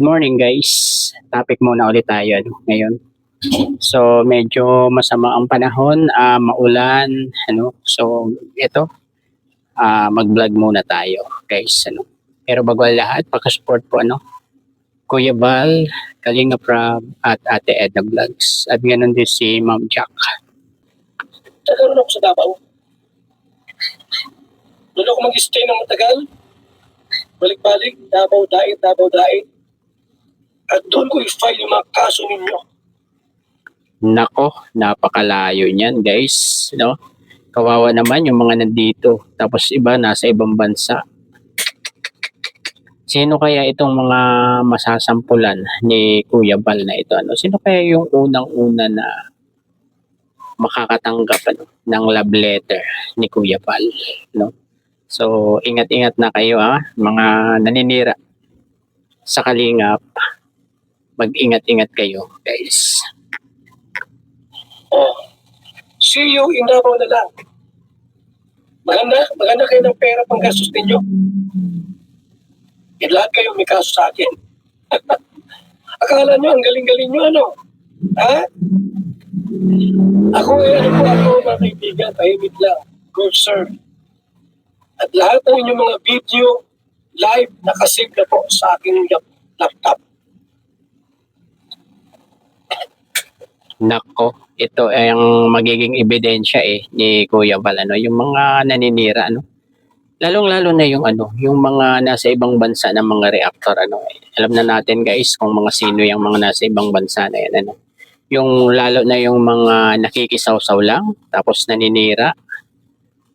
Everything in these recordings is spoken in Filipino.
morning guys. Topic muna ulit tayo ngayon. So medyo masama ang panahon, maulan, So ito, mag-vlog muna tayo guys, Pero bago ang lahat, paka-support po Kuya Val, Kalinga Prab at Ate Edna Vlogs. At ganoon din si Ma'am Jack. Nagkaroon ako sa Davao. Doon ako mag-stay ng matagal. Balik-balik, Davao Dait. At doon ko i-file yung mga kaso ninyo. Nako, napakalayo niyan guys, Kawawa naman yung mga nandito, tapos iba nasa ibang bansa. Sino kaya itong mga masasampulan ni Kuya Val na ito? Sino kaya yung unang-una na makakatanggap ng love letter ni Kuya Val, So, ingat-ingat na kayo mga naninira sa Kalingap. Mag-ingat-ingat kayo, guys. See you in Davao na lang. Maganda kayo ng pera pang gastos ninyo. Lahat kayo may kaso sa akin. Akala nyo, ang galing-galing nyo, Ha? Ako, mga kaibigan, tahimik lang. Good sir. At lahat ng inyong mga video, live, nakasave na po sa aking laptop. Nako, ito ay ang magiging ebidensya ni Kuya Val, yung mga naninira, Lalong-lalo na yung mga nasa ibang bansa na mga reactor, Alam na natin guys kung mga sino yung mga nasa ibang bansa na yan, Yung lalo na yung mga nakikisawsaw lang, tapos naninira,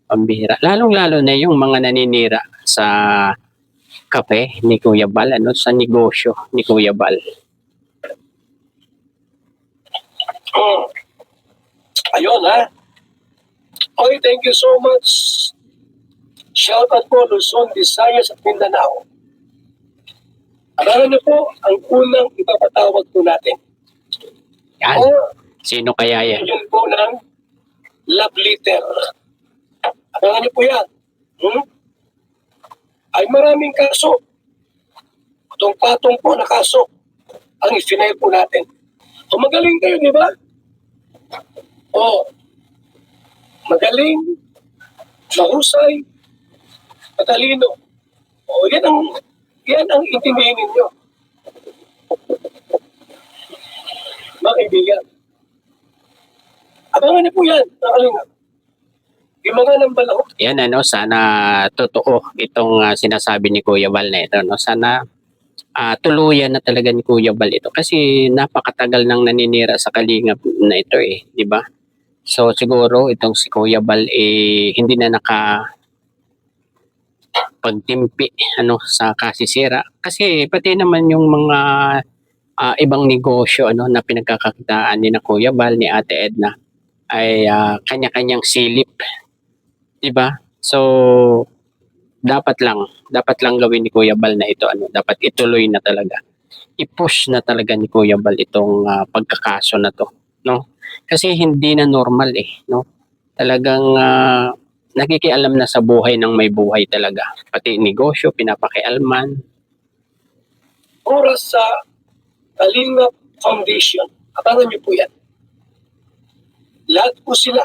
pambihira. Lalong-lalo na yung mga naninira sa kape ni Kuya Val, sa negosyo ni Kuya Val. Ayun Okay, thank you so much. Shout out po Luzon, Visayas at Mindanao. Abangan niyo po ang unang ipapatawag po natin. Yan. Sino kaya yan? Yun po ng love letter. Abangan niyo po yan. Ay maraming kaso. Patong-patong po na kaso ang i-final po natin. Magaling kayo, di ba? Magaling, mahusay, matalino. Yan ang intindihin ninyo. Mga kaibigan. Abangan niyo po yan, nakalinga. Yung mga nambalaho. Yan sana totoo itong sinasabi ni Kuya Val na ito. Sana tuluyan na talaga ni Kuya Val ito. Kasi napakatagal nang naninira sa Kalingap na ito di ba? So siguro itong si Kuya Val hindi na pagtimpi sa kasisira, kasi pati naman yung mga ibang negosyo na pinagkakakitaan ni na Kuya Val, ni Ate Edna ay kanya-kanyang silip, di ba? So dapat lang gawin ni Kuya Val na ito, dapat ituloy na talaga, i-push na talaga ni Kuya Val itong pagkakaso na to, kasi hindi na normal talagang nakikialam na sa buhay ng may buhay talaga. Pati negosyo, pinapakialman. Oras sa Kalingap Foundation. Abangan niyo po yan. Lahat po sila.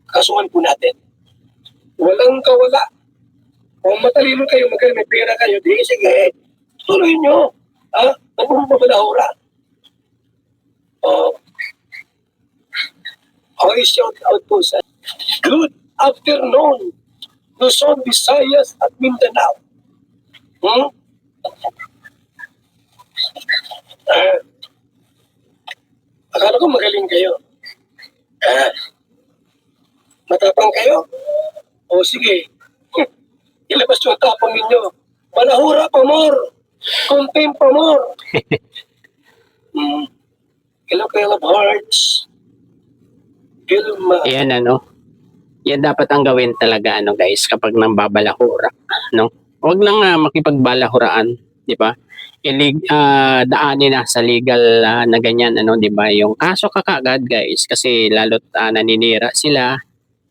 Kasuhan po natin. Walang kawala. Kung matalino kayo, may pera kayo, di sige, tuloy nyo. Nagpumabalahura. Okay, shout out po sa good afternoon, Luzon, Visayas at Mindanao. Akala ko magaling kayo. Matapang kayo? O sige, ilabas yung tapang ninyo. Balahura pa more. Content pa more. Hello, love hearts. Ayan yan dapat ang gawin talaga guys kapag nambabalahura, Huwag lang makipagbalahuraan, di ba? Daanin na sa legal na ganyan, di ba? Yung kaso kakagad guys, kasi lalo't naninira sila,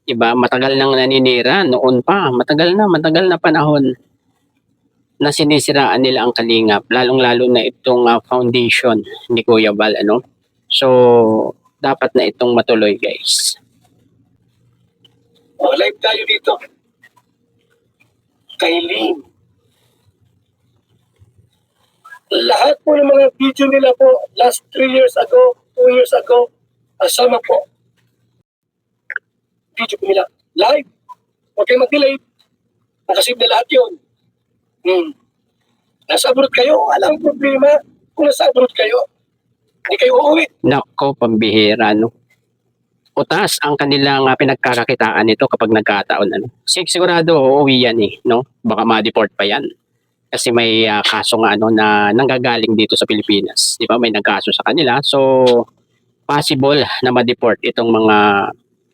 di ba? Matagal nang naninira noon pa, matagal na panahon. na sinisiraan nila ang Kalingap, lalong-lalo na itong foundation ni Kuya Bal, ano. So, dapat na itong matuloy, guys. Live tayo dito. Kay Lynn. Lahat po ng mga video nila po, last 3 years ago, 2 years ago, asama po. Video po nila. Live. Huwag kayo mag-delete. Nakasave na lahat yun. Nasa abroad kayo, walang problema. Kung nasa abroad kayo, hindi kayo uuwi. Nako, pambihira, no. Utas ang kanilang pinagkakakitaan nito kapag nagkataon, ano. Sigurado uuwi yan eh, no. Baka ma-deport pa yan. Kasi may kaso nga ano na nanggagaling dito sa Pilipinas, 'di ba? May nagkaso sa kanila. So possible na ma-deport itong mga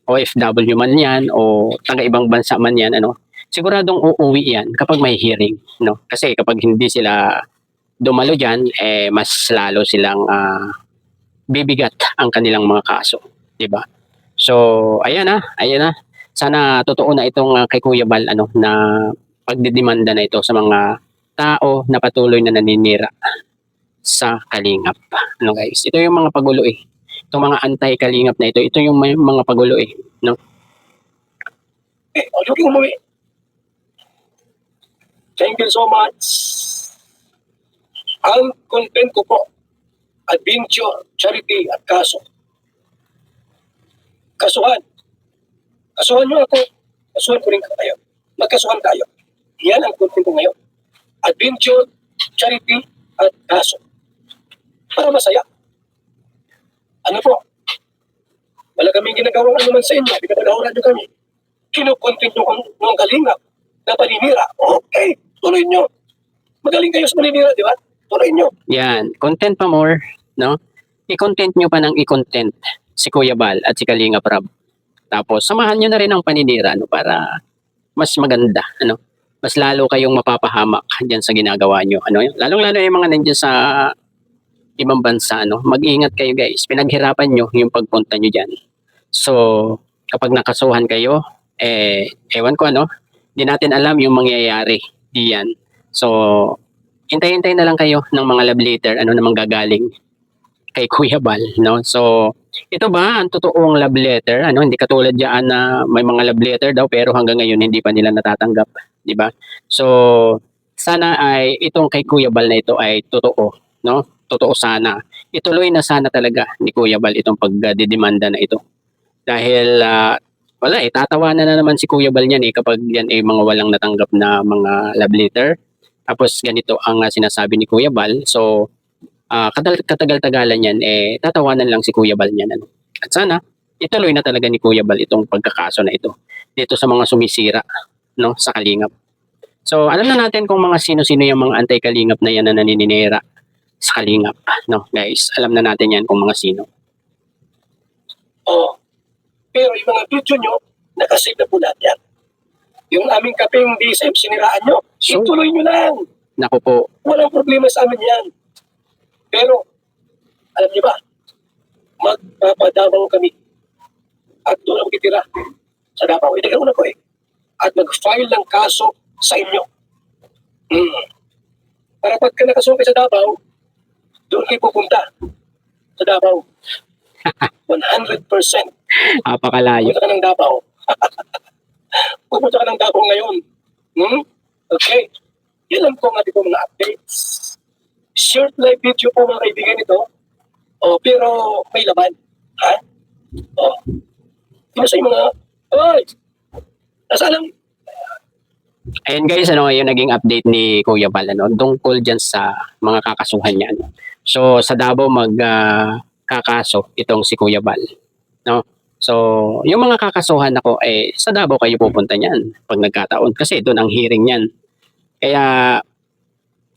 OFW man 'yan o taga ibang bansa man 'yan, ano. Siguradong uuwi 'yan kapag may hearing, no? Kasi kapag hindi sila dumalo diyan, eh mas lalo silang bibigat ang kanilang mga kaso, 'di ba? So ayan na. Sana totoo na itong kay Kuya Bal ano na pagdidemanda na ito sa mga tao na patuloy na naninira sa Kalingap. Ano guys, ito yung mga pagulo eh. Itong mga anti-Kalingap na ito yung mga pagulo eh. No? Huwag yung umuwi. Thank you so much. Ang content ko po, adventure, charity, at kaso. Kasuhan. Kasuhan nyo ako. Kasuhan ko rin kayo. Magkasuhan tayo. Yan ang content ko ngayon. Adventure, charity, at kaso. Para masaya. Ano po? Wala kaming ginagawang anuman sa inyo. Pinapagawaran nyo kami. Kinukontent nyo ng Kalingap na paninira. Okay, tuloy nyo. Magaling kayo sa paninira, di ba? Tuloy nyo. Yan, content pa more, no? I-content nyo pa ng i-content si Kuya Bal at si Kalingap Rab. Tapos samahan nyo na rin ang paninira, no? Para mas maganda, ano? Mas lalo kayong mapapahamak diyan sa ginagawa nyo. Ano, lalong-lalo yung mga nandiyan sa ibang bansa, ano, mag-ingat kayo guys. Pinaghirapan nyo yung pagpunta nyo diyan. So, kapag nakasuhan kayo, ewan ko ano, hindi natin alam yung mangyayari diyan. So, hintay-hintay na lang kayo ng mga love letter, ano na manggagaling kay Kuya Bal, no? So, ito ba ang totoong love letter? Ano, hindi katulad diyan na may mga love letter daw pero hanggang ngayon hindi pa nila natatanggap, 'di ba? So, sana ay itong kay Kuya Bal na ito ay totoo, no? Totoo sana. Ituloy na sana talaga ni Kuya Bal itong pagdedemanda na ito. Dahil wala eh, tatawanan na naman si Kuya Bal niyan eh kapag yan ay mga walang natanggap na mga love letter. Tapos ganito ang sinasabi ni Kuya Bal. So, katagal-tagalan yan, eh, tatawanan lang si Kuya Bal niyan. Ano? At sana, ituloy na talaga ni Kuya Bal itong pagkakaso na ito. Dito sa mga sumisira, no, sa Kalingap. So, alam na natin kung mga sino-sino yung mga anti-Kalingap na yan na naninira sa Kalingap. No, guys, alam na natin yan kung mga sino. Oh, pero yung mga video nyo, nakasave na po lahat yan. Yung aming kapeng DSM siniraan nyo, So, ituloy nyo lang. naku po, Walang problema sa amin yan. Pero, alam niyo ba, magpapadamang kami. At doon ako kitira sa Davao. Itagal na ko eh. At mag-file ng kaso sa inyo. Para pagka nakasuha kayo sa Davao, doon kayo pupunta sa Davao. 100%. apakalayo. Pupunta ka ng Davao. Pupunta ka ng Davao ngayon. Okay. Yan lang po ang ating mga updates. Short live video po mga kaibigan ito. Pero may laban. Ha? Sino sa mga... Oy! Nasa lang? Ayan guys, ano yung naging update ni Kuya Bal, ano, tungkol dyan sa mga kakasuhan niya. Ano. So, sa Davao kakaso itong si Kuya Bal. No? So, yung mga kakasuhan ako, sa Davao kayo pupunta niyan pag nagkataon. Kasi doon ang hearing niyan. Kaya,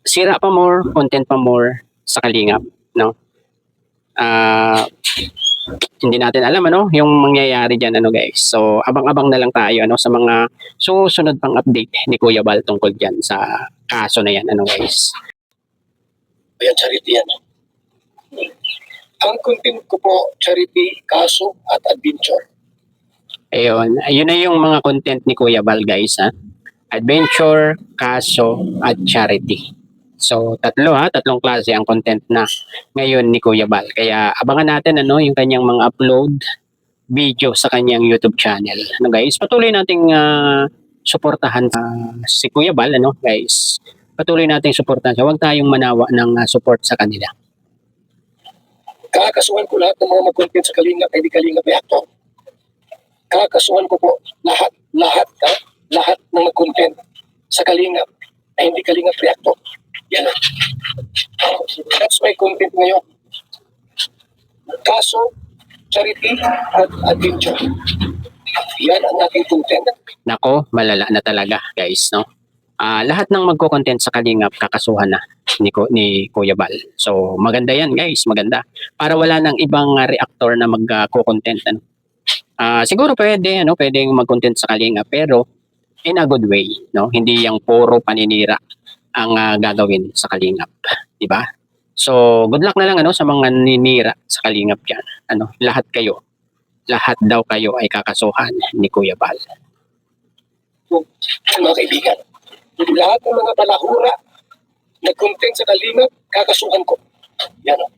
sira pa more, content pa more sa Kalingap. No? Hindi natin alam ano yung mangyayari diyan ano guys. So abang-abang na lang tayo ano sa mga susunod pang update ni Kuya Bal tungkol diyan sa kaso na yan ano guys. Ayan, charity yan. Ang content ko po, charity, kaso, at adventure. Ayun na yung mga content ni Kuya Bal guys ha. adventure, kaso, at charity. So, tatlong klase ang content na ngayon ni Kuya Bal. Kaya abangan natin yung kanyang mga upload video sa kanyang YouTube channel. Guys, patuloy nating suportahan si Kuya Bal, guys. Patuloy nating suportahan siya. Huwag tayong manawa ng support sa kanila. Kakasuhan ko lahat ng mga mag-content sa Kalingap ay di Kalingap Reactor. Kakasuhan ko po lahat ng mag-content sa Kalingap ay hindi Kalingap Reactor. Yan. That's my content ngayon. Kaso, charity, at adventure. Yan ang aking content. Nako, malala na talaga, guys, no? Lahat ng magko-content sa Kalingap kakasuhan na ni Kuya Bal. So, maganda yan, guys, maganda. Para wala nang ibang reactor na magko-content, siguro pwedeng mag-content sa Kalingap, pero in a good way, no? Hindi yung puro paninira ang gagawin sa Kalingap, di ba? So, good luck na lang sa mga ninira sa Kalingap diyan. Lahat daw kayo ay kakasuhan ni Kuya Bal. Mga kaibigan, lahat ng mga balahura na content sa Kalingap, kakasuhan ko. Yan o.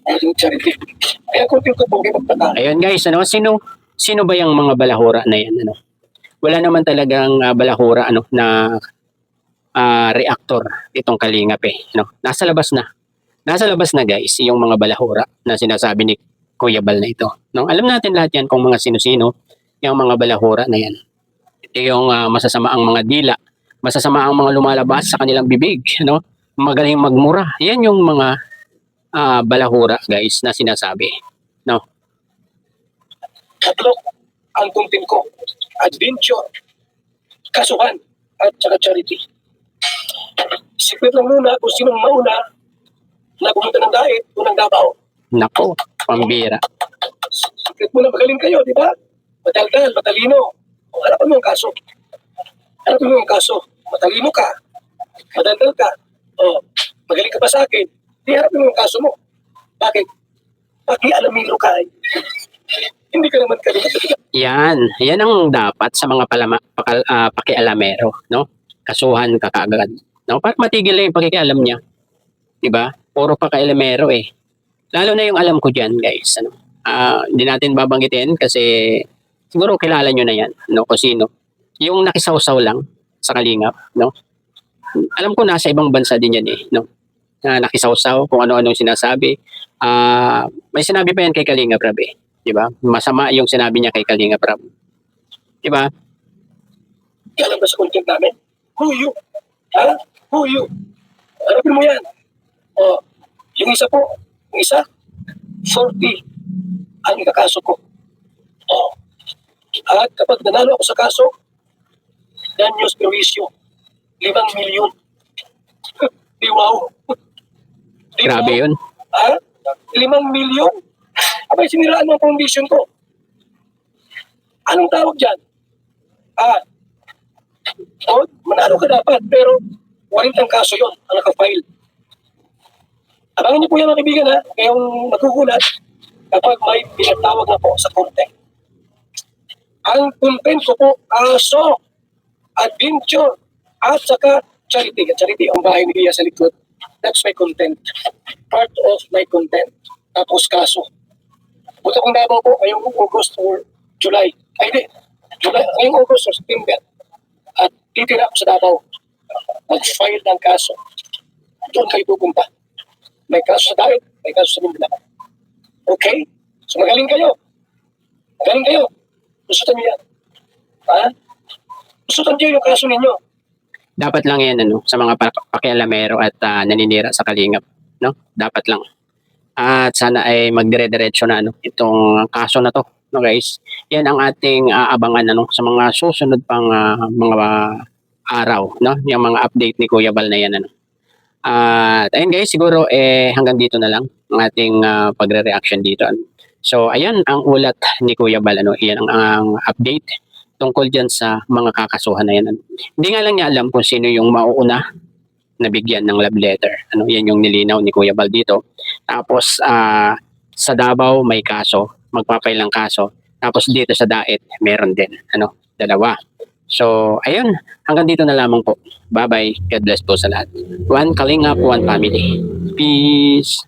Ang charity. Kaya content ko po kayo magpatala. Ayun guys, sino ba yung mga balahura na yan? Wala naman talagang balahura na reactor itong Kalingap Nasa labas na guys yung mga balahura na sinasabi ni Kuya Bal na ito. Alam natin lahat yan kung mga sino-sino yung mga balahura na yan. Ito yung masasama ang mga dila, masasama ang mga lumalabas sa kanilang bibig, magaling magmura. Yan yung mga balahura guys na sinasabi. Tatlo ang content ko. Adventure, kasuhan, at saka charity. Secret lang muna kung sinong mauna na pumunta ng diet o ng Davao. Nako, pambira. Secret muna, magaling kayo, di ba? Madaldal, matalino. O, harapan mo ang kaso. Harapan mo ang kaso. Matalino ka. Madaldal ka. O, magaling ka pa sa akin. Di harapin mo ang kaso mo. Bakit? Pakialamiro ka. Hindi ka naman kanina. Yan ang dapat sa mga pakialamero, Kasuhan ka kaagad, para matigil lang yung pakikialam niya. 'Di ba? Puro pakialamero Lalo na yung alam ko diyan, guys, hindi natin babanggitin kasi siguro kilala niyo na yan, kung sino. Yung nakisawsaw lang sa Kalingap, Alam ko nasa ibang bansa din yan na nakisawsaw kung ano-anong sinasabi. May sinabi pa yan kay Kalingap Rab, di ba? Masama yung sinabi niya kay Kalingap Rab. Di ba? Alam ba sa content namin? Who you? Ha? Who you? Harapin mo yan. O, yung isa po, yung isa, 40 ang kakaso ko. O, at kapag nanalo ako sa kaso, danyos perwisyo, 5 milyon. Di wow. Di Grabe wow. yun. Ha? 5 milyon? Abay, siniraan mo ang condition ko. Anong tawag dyan? O, manalo ka dapat, pero warrant ang kaso yon ang nakafile. Abangan niyo po yan mga kaibigan kayong magugulat kapag may pinatawag na po sa content. Ang content ko po, kaso, adventure, at saka charity. Charity ang bahay ni Iya sa likod. That's my content. Part of my content. Tapos kaso. Buta kong Davao po ngayong August or July. Ay di, July, ngayong August or September. At titira ako sa Davao. Mag-file ng kaso. Doon kayo pupunta. May kaso sa Daet, may kaso sa Mindanao. Okay? So magaling kayo. Magaling kayo. Usutan niyo yan. Ha? Usutan niyo yung kaso ninyo. Dapat lang yan sa mga pakialamero at naninira sa Kalingap, Dapat lang. At sana ay magdire-diretso na itong kaso na to, guys. Yan ang ating abangan sa mga susunod pang mga araw, Yung mga update ni Kuya Bal na yan At ayun guys, siguro hanggang dito na lang ang ating pagre-reaction dito. So ayan ang ulat ni Kuya Bal, Iyan ang update tungkol dyan sa mga kakasuhan na yan. Hindi nga lang niya alam kung sino yung mauuna na bigyan ng love letter. Yan yung nilinaw ni Kuya Bal dito. Tapos sa Davao may kaso, magpapay lang kaso. Tapos dito sa Daet meron din, dalawa. So, ayun. Hanggang dito na lamang po. Bye-bye. God bless po sa lahat. One Kalingap, one family. Peace.